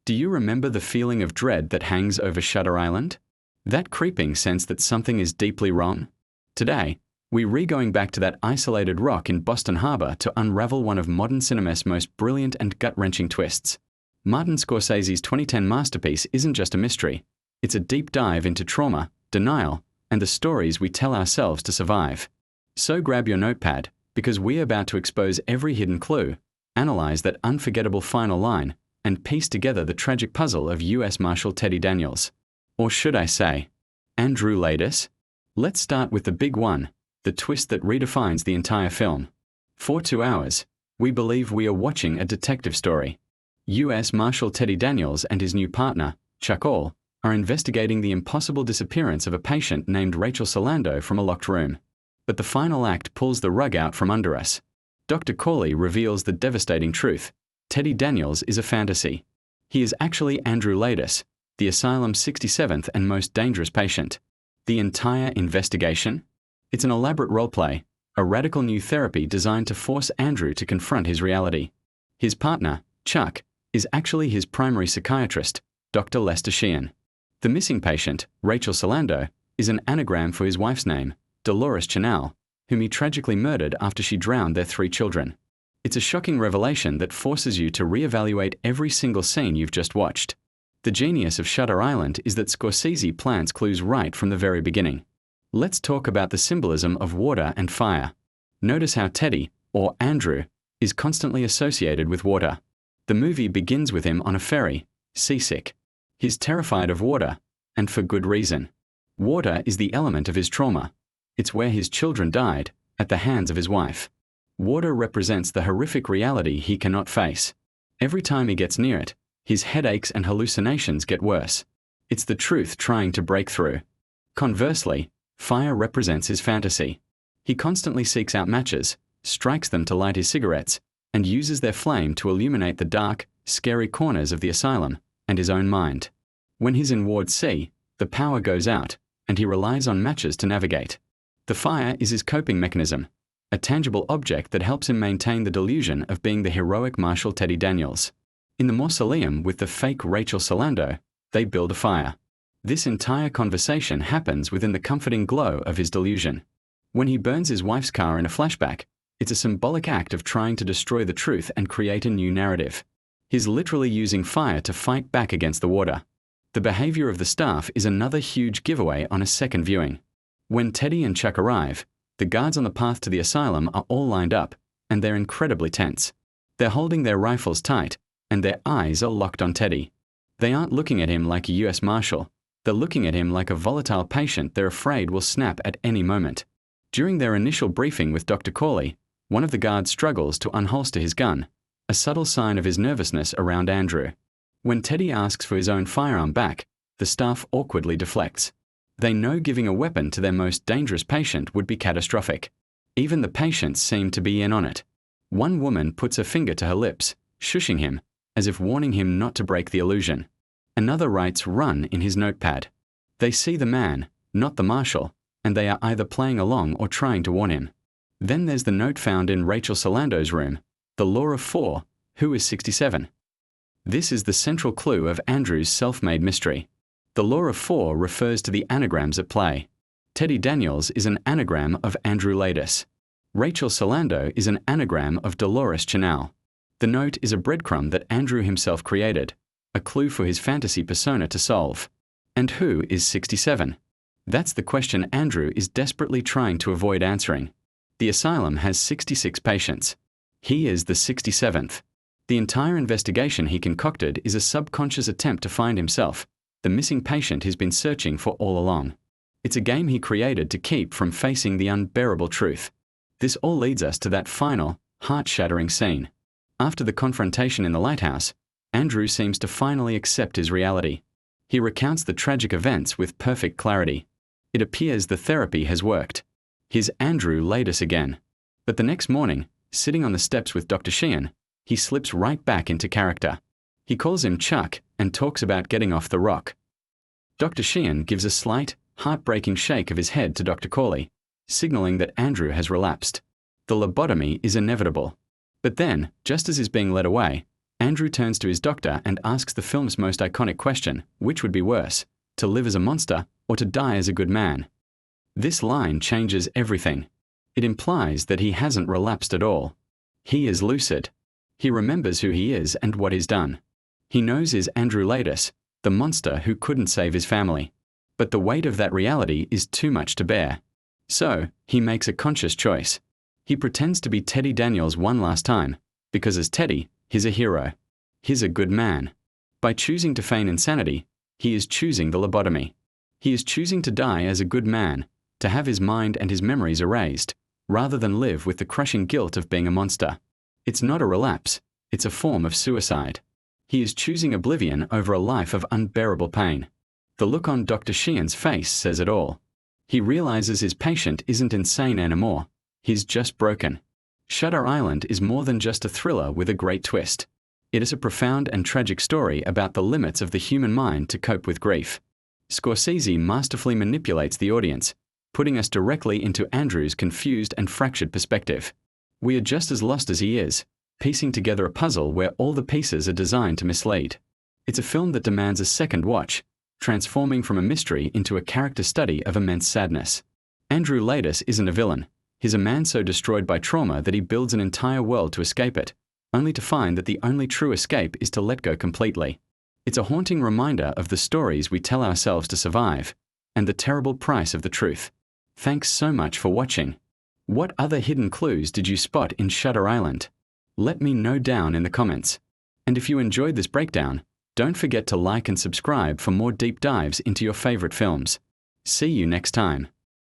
Do you remember the feeling of dread that hangs over Shutter Island? That creeping sense that something is deeply wrong? Today, we're going back to that isolated rock in Boston Harbor to unravel one of modern cinema's most brilliant and gut-wrenching twists. Martin Scorsese's 2010 masterpiece isn't just a mystery. It's a deep dive into trauma, denial, and the stories we tell ourselves to survive. So grab your notepad, because we're about to expose every hidden clue, analyze that unforgettable final line, and piece together the tragic puzzle of U.S. Marshal Teddy Daniels. Or should I say, Andrew Laeddis? Let's start with the big one, the twist that redefines the entire film. For 2 hours, we believe we are watching a detective story. U.S. Marshal Teddy Daniels and his new partner, Chuck All, are investigating the impossible disappearance of a patient named Rachel Solando from a locked room. But the final act pulls the rug out from under us. Dr. Corley reveals the devastating truth. Teddy Daniels is a fantasy. He is actually Andrew Laeddis, the asylum's 67th and most dangerous patient. The entire investigation? It's an elaborate roleplay, a radical new therapy designed to force Andrew to confront his reality. His partner, Chuck, is actually his primary psychiatrist, Dr. Lester Sheehan. The missing patient, Rachel Solando, is an anagram for his wife's name, Dolores Chanel, whom he tragically murdered after she drowned their 3 children. It's a shocking revelation that forces you to reevaluate every single scene you've just watched. The genius of Shutter Island is that Scorsese plants clues right from the very beginning. Let's talk about the symbolism of water and fire. Notice how Teddy, or Andrew, is constantly associated with water. The movie begins with him on a ferry, seasick. He's terrified of water, and for good reason. Water is the element of his trauma. It's where his children died, at the hands of his wife. Water represents the horrific reality he cannot face. Every time he gets near it, his headaches and hallucinations get worse. It's the truth trying to break through. Conversely, fire represents his fantasy. He constantly seeks out matches, strikes them to light his cigarettes, and uses their flame to illuminate the dark, scary corners of the asylum and his own mind. When he's in Ward C, the power goes out, and he relies on matches to navigate. The fire is his coping mechanism, a tangible object that helps him maintain the delusion of being the heroic Marshal Teddy Daniels. In the mausoleum with the fake Rachel Solando, they build a fire. This entire conversation happens within the comforting glow of his delusion. When he burns his wife's car in a flashback, it's a symbolic act of trying to destroy the truth and create a new narrative. He's literally using fire to fight back against the water. The behavior of the staff is another huge giveaway on a second viewing. When Teddy and Chuck arrive, the guards on the path to the asylum are all lined up, and they're incredibly tense. They're holding their rifles tight, and their eyes are locked on Teddy. They aren't looking at him like a U.S. Marshal. They're looking at him like a volatile patient they're afraid will snap at any moment. During their initial briefing with Dr. Corley, one of the guards struggles to unholster his gun, a subtle sign of his nervousness around Andrew. When Teddy asks for his own firearm back, the staff awkwardly deflects. They know giving a weapon to their most dangerous patient would be catastrophic. Even the patients seem to be in on it. One woman puts her finger to her lips, shushing him, as if warning him not to break the illusion. Another writes "run" in his notepad. They see the man, not the marshal, and they are either playing along or trying to warn him. Then there's the note found in Rachel Solando's room, the law of 4, who is 67. This is the central clue of Andrew's self-made mystery. The law of 4 refers to the anagrams at play. Teddy Daniels is an anagram of Andrew Laeddis. Rachel Solando is an anagram of Dolores Chanel. The note is a breadcrumb that Andrew himself created, a clue for his fantasy persona to solve. And who is 67? That's the question Andrew is desperately trying to avoid answering. The asylum has 66 patients. He is the 67th. The entire investigation he concocted is a subconscious attempt to find himself, the missing patient he's been searching for all along. It's a game he created to keep from facing the unbearable truth. This all leads us to that final, heart-shattering scene. After the confrontation in the lighthouse, Andrew seems to finally accept his reality. He recounts the tragic events with perfect clarity. It appears the therapy has worked. He's Andrew Laeddis again. But the next morning, sitting on the steps with Dr. Sheehan, he slips right back into character. He calls him Chuck and talks about getting off the rock. Dr. Sheehan gives a slight, heartbreaking shake of his head to Dr. Corley, signaling that Andrew has relapsed. The lobotomy is inevitable. But then, just as he's being led away, Andrew turns to his doctor and asks the film's most iconic question, which would be worse, to live as a monster or to die as a good man? This line changes everything. It implies that he hasn't relapsed at all. He is lucid. He remembers who he is and what he's done. He knows he's Andrew Latus, the monster who couldn't save his family. But the weight of that reality is too much to bear. So, he makes a conscious choice. He pretends to be Teddy Daniels one last time, because as Teddy, he's a hero. He's a good man. By choosing to feign insanity, he is choosing the lobotomy. He is choosing to die as a good man, to have his mind and his memories erased, rather than live with the crushing guilt of being a monster. It's not a relapse, it's a form of suicide. He is choosing oblivion over a life of unbearable pain. The look on Dr. Sheehan's face says it all. He realizes his patient isn't insane anymore. He's just broken. Shutter Island is more than just a thriller with a great twist. It is a profound and tragic story about the limits of the human mind to cope with grief. Scorsese masterfully manipulates the audience, putting us directly into Andrew's confused and fractured perspective. We are just as lost as he is, piecing together a puzzle where all the pieces are designed to mislead. It's a film that demands a second watch, transforming from a mystery into a character study of immense sadness. Andrew Latus isn't a villain. He's a man so destroyed by trauma that he builds an entire world to escape it, only to find that the only true escape is to let go completely. It's a haunting reminder of the stories we tell ourselves to survive, and the terrible price of the truth. Thanks so much for watching. What other hidden clues did you spot in Shutter Island? Let me know down in the comments. And if you enjoyed this breakdown, don't forget to like and subscribe for more deep dives into your favorite films. See you next time.